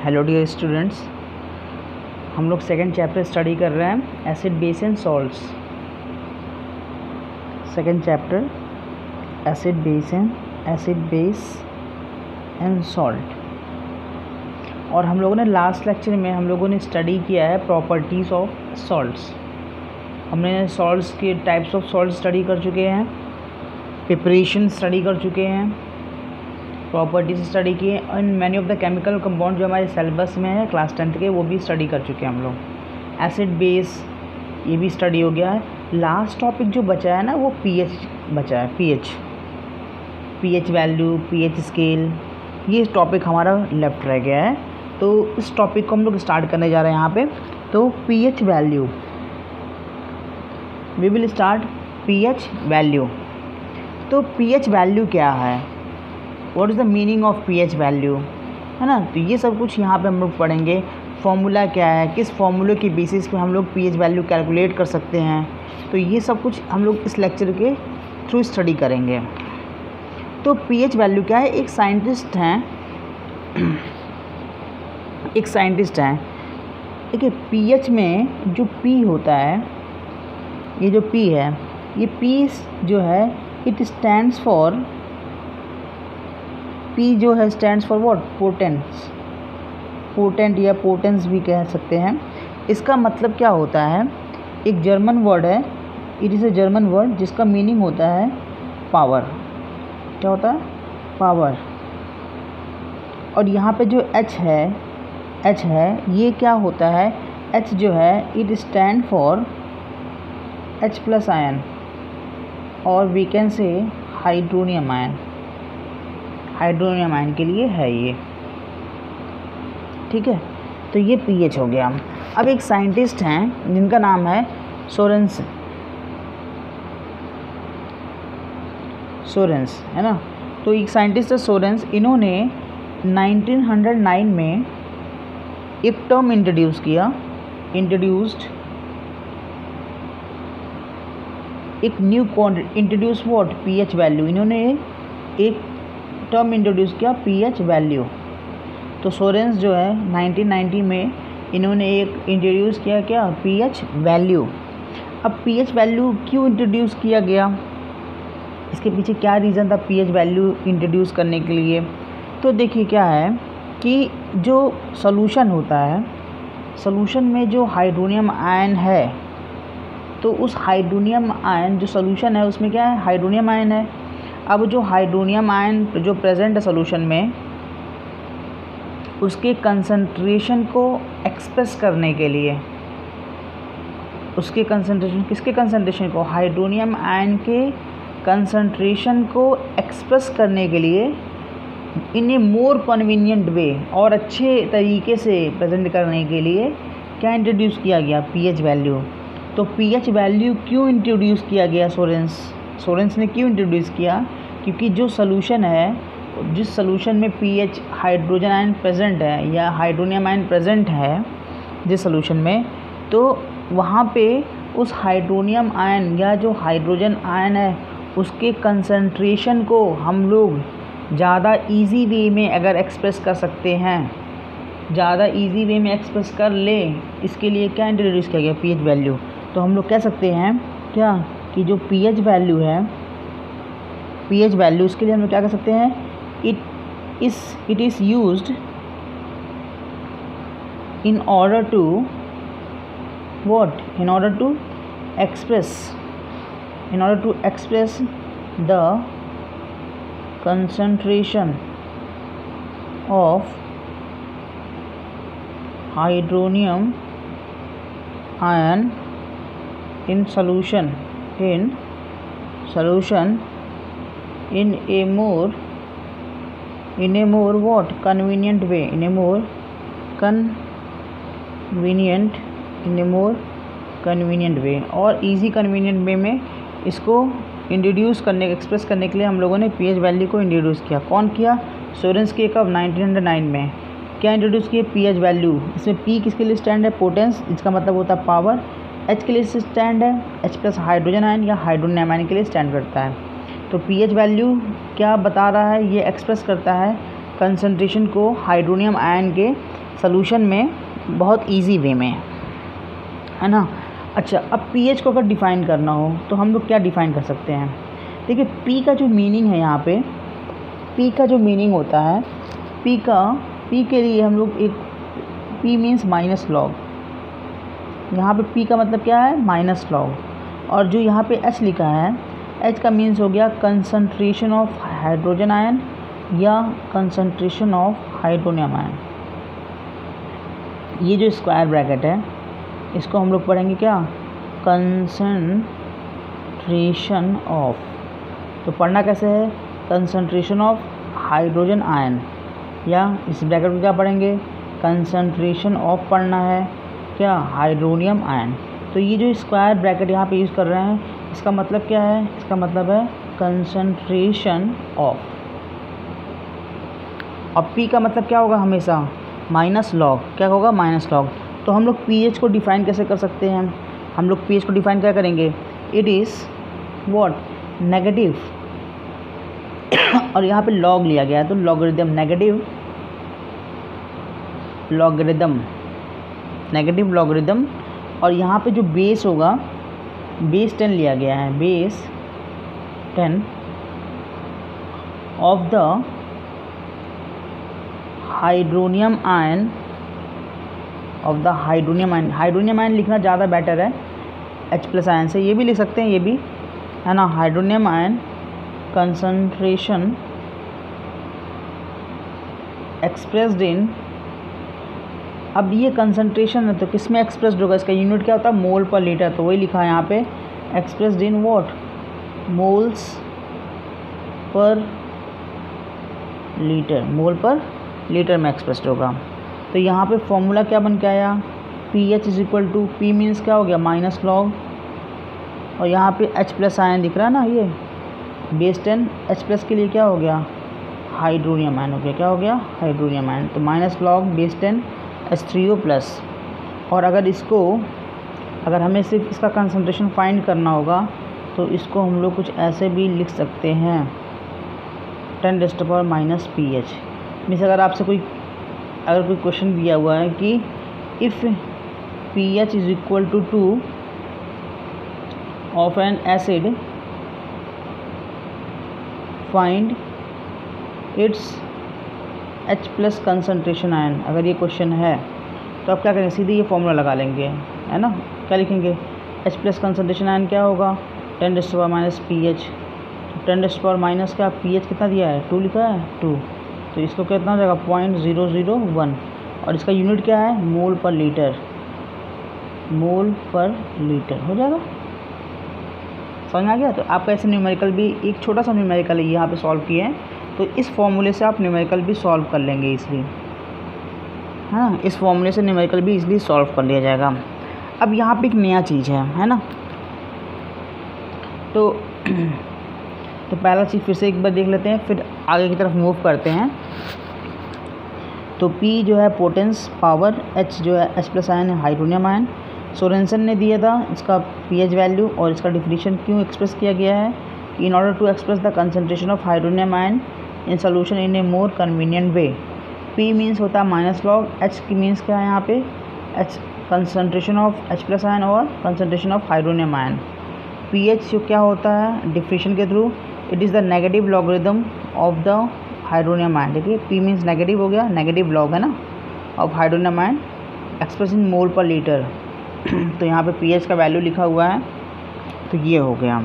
Hello dear students, हम लोग second chapter study कर रहे हैं acid base and salts. Second chapter acid base and salt. और हम लोगों ने लास्ट लेक्चर में हम लोगों ने स्टडी किया है प्रॉपर्टीज़ ऑफ सॉल्ट्स। हमने सॉल्ट्स के टाइप्स ऑफ सॉल्ट स्टडी कर चुके हैं, प्रिपरेशन स्टडी कर चुके हैं, प्रॉपर्टीज स्टडी किए and many of the chemical compound जो हमारे सिलेबस में है क्लास 10th के, वो भी स्टडी कर चुके हैं हम लोग। एसिड बेस ये भी स्टडी हो गया है। लास्ट टॉपिक जो बचा है ना वो पीएच बचा है। पीएच वैल्यू, पीएच स्केल, ये टॉपिक हमारा लेफ्ट रह गया है। तो इस टॉपिक को हम लोग स्टार्ट करने जा रहे हैं यहाँ पे। तो pH value, we will start pH value. तो पीएच वैल्यू क्या है, what is the meaning of pH value, है ना। तो ये सब कुछ यहाँ पे हम लोग पढ़ेंगे। फॉर्मूला क्या है, किस फॉर्मूले की बेसिस पे हम लोग पीएच वैल्यू कैलकुलेट कर सकते हैं, तो ये सब कुछ हम लोग इस लेक्चर के थ्रू स्टडी करेंगे। तो पीएच वैल्यू क्या है, एक साइंटिस्ट हैं देखिए पीएच में जो पी होता है, ये जो पी है, ये पी जो है इट स्टैंड्स फॉर, पी जो है स्टैंड्स फॉर व्हाट, पोटेंट या पोटेंस भी कह सकते हैं। इसका मतलब क्या होता है, एक जर्मन वर्ड है, it is a German word जिसका मीनिंग होता है पावर। क्या होता है, पावर। और यहाँ पे जो एच है ये क्या होता है, एच जो है it stand for H plus ion, और we can say hydronium ion. Hydronium ion के लिए है ये, ठीक है। तो ये पीएच हो गया। अब एक साइंटिस्ट हैं जिनका नाम है सोरेंसन, है ना। तो एक साइंटिस्ट है सोरेंस, इन्होंने 1909 में एक टर्म इंट्रोड्यूस्ड एक new introduce what, pH value. इन्होंने एक टर्म इंट्रोड्यूस किया पीएच वैल्यू। तो सोरेंस जो है 1990 में इन्होंने एक इंट्रोड्यूस किया क्या, पीएच वैल्यू। अब पीएच वैल्यू क्यों इंट्रोड्यूस किया गया, इसके पीछे क्या रीज़न था पीएच वैल्यू इंट्रोड्यूस करने के लिए। तो देखिए क्या है कि जो सॉल्यूशन होता है, सॉल्यूशन में जो हाइड्रोनियम आयन है, तो उस हाइड्रोनियम आयन जो सॉल्यूशन है उसमें क्या है, हाइड्रोनियम आयन है। अब जो हाइड्रोनियम आयन जो प्रेजेंट है सॉल्यूशन में, उसके कंसंट्रेशन को एक्सप्रेस करने के लिए, उसके कंसंट्रेशन, किसके कंसंट्रेशन को, हाइड्रोनियम आयन के कंसंट्रेशन को एक्सप्रेस करने के लिए, इन ए मोर कन्वीनियंट वे, और अच्छे तरीके से प्रेजेंट करने के लिए क्या इंट्रोड्यूस किया गया, पीएच वैल्यू। तो पीएच वैल्यू क्यों इंट्रोड्यूस किया गया, सोरेंस ने क्यों इंट्रोड्यूस किया, क्योंकि जो सॉल्यूशन है, जिस सॉल्यूशन में पीएच हाइड्रोजन आयन प्रेजेंट है या हाइड्रोनियम आयन प्रेजेंट है जिस सॉल्यूशन में, तो वहाँ पे उस हाइड्रोनियम आयन या जो हाइड्रोजन आयन है उसके कंसंट्रेशन को हम लोग ज़्यादा इजी वे में अगर एक्सप्रेस कर सकते हैं, ज़्यादा इजी वे में एक्सप्रेस कर ले, इसके लिए क्या इंट्रोड्यूस किया गया, पीएच वैल्यू। तो हम लोग कह सकते हैं क्या कि जो पीएच वैल्यू है, पीएच वैल्यू, इसके लिए हम लोग क्या कर सकते हैं, it is used in order to what, in order to express the concentration of hydronium ion in solution in a more what, convenient way, in a more convenient way, और easy convenient way में इसको introduce करने, express करने के लिए हम लोगों ने पीएच वैल्यू को इंट्रोड्यूस किया। कौन किया, सोरेंस के कब, 1909 में। क्या इंट्रोड्यूस किया, पीएच वैल्यू। इसमें पी किसके लिए स्टैंड है, पोटेंस, इसका मतलब होता है पावर। एच के लिए स्टैंड है, एच प्लस हाइड्रोजन आयन या हाइड्रोनियम आयन के लिए स्टैंड करता है। तो पीएच वैल्यू क्या बता रहा है, ये एक्सप्रेस करता है कंसंट्रेशन को हाइड्रोनियम आयन के सॉल्यूशन में बहुत इजी वे में, है ना। अच्छा, अब पीएच को अगर डिफ़ाइन करना हो तो हम लोग क्या डिफ़ाइन कर सकते हैं? देखिए, पी का जो मीनिंग है यहाँ पे, पी का जो मीनिंग होता है, पी के लिए हम लोग एक पी मीन्स माइनस लॉग, यहाँ पे पी का मतलब क्या है? Minus log. और जो यहाँ पे एच लिखा है, एच का मीन्स हो गया कंसंट्रेशन ऑफ हाइड्रोजन आयन या कंसंट्रेशन ऑफ हाइड्रोनियम आयन। ये जो स्क्वायर ब्रैकेट है इसको हम लोग पढ़ेंगे क्या? Concentration of. तो पढ़ना कैसे है? कंसंट्रेशन ऑफ हाइड्रोजन आयन, या इस ब्रैकेट में क्या पढ़ेंगे? कंसंट्रेशन ऑफ पढ़ना है क्या? Hydronium ion. तो ये जो स्क्वायर ब्रैकेट यहाँ पे यूज़ कर रहे हैं, इसका मतलब क्या है? इसका मतलब है कंसंट्रेशन ऑफ। अब पी का मतलब क्या होगा? हमेशा माइनस लॉग। क्या होगा? Minus log. तो हम लोग पीएच को डिफ़ाइन कैसे कर सकते हैं? हम लोग पीएच को डिफ़ाइन क्या करेंगे? It is what? नेगेटिव। और यहाँ पे लॉग लिया गया है तो लॉगरिदम, नेगेटिव लॉगरिदम। और यहाँ पे जो बेस होगा, बेस 10 लिया गया है, base 10 of the hydronium ion, hydronium ion लिखना ज़्यादा बेटर है H+ आयन से। ये भी लिख सकते हैं, ये भी है ना। Hydronium ion concentration expressed in, अब ये कंसंट्रेशन है तो किस में एक्सप्रेस्ड होगा? इसका यूनिट क्या होता है? मोल पर लीटर। तो वही लिखा है यहाँ पे, expressed in what? Moles per litre, mole per litre में एक्सप्रेस्ड होगा। तो यहाँ पे फॉर्मूला क्या बन के आया? PH is equal to, P means क्या हो गया? Minus log. और यहाँ पे H+ आयन दिख रहा है ना, ये बेस 10, H+ के लिए क्या हो गया? हाइड्रोनियम आयन हो गया। क्या हो गया? Hydronium ion. तो माइनस लॉग बेस 10 H3O+। और अगर हमें सिर्फ इसका कंसंट्रेशन फाइंड करना होगा तो इसको हम लोग कुछ ऐसे भी लिख सकते हैं, 10⁻⁻⁻ pH। मीन्स अगर आपसे कोई क्वेश्चन दिया हुआ है कि if pH is equal to 2 of an acid, find its H+ concentration ion, अगर ये क्वेश्चन है तो आप क्या करेंगे? सीधे ये फॉर्मूला लगा लेंगे, है ना। क्या लिखेंगे? H+ कंसंट्रेशन आयन क्या होगा? 10⁻⁻ pH। 10⁻⁻ का pH कितना दिया है? 2 लिखा है, 2। तो इसको कितना हो जाएगा? 0.001। और इसका यूनिट क्या है? मोल per litre, mole per litre हो जाएगा। समझ में आ गया? तो आपका ऐसे न्यूमेरिकल भी, एक छोटा सा न्यूमेरिकल है यहाँ पे सॉल्व किए हैं, तो इस फॉर्मूले से आप न्यूमेरिकल भी सॉल्व कर लेंगे इसलिए, हाँ, इस फॉर्मूले से न्यूमेरिकल भी इजली सॉल्व कर लिया जाएगा। अब यहाँ पे एक नया चीज़ है ना। तो पहला चीज़ फिर से एक बार देख लेते हैं, फिर आगे की तरफ मूव करते हैं। तो P जो है पोटेंस पावर, H जो है H+ आयन है, हाइड्रोनियम आयन। सोरेंसन ने दिया था इसका pH वैल्यू, और इसका डिफिनीशन क्यों एक्सप्रेस किया गया है? In order to express the concentration of hydronium ion in solution in a more convenient way. P means होता है माइनस लॉग, H की मीन्स क्या है यहाँ पे? H concentration of H+ ion और concentration of hydronium ion. pH जो क्या होता है डिफिनीशन के through? It is the negative logarithm of the hydronium ion. देखिए P मीन्स नेगेटिव हो गया, नेगेटिव लॉग है ना, of hydronium ion express in mole per litre. तो यहाँ पे pH का वैल्यू लिखा हुआ है, तो ये हो गया।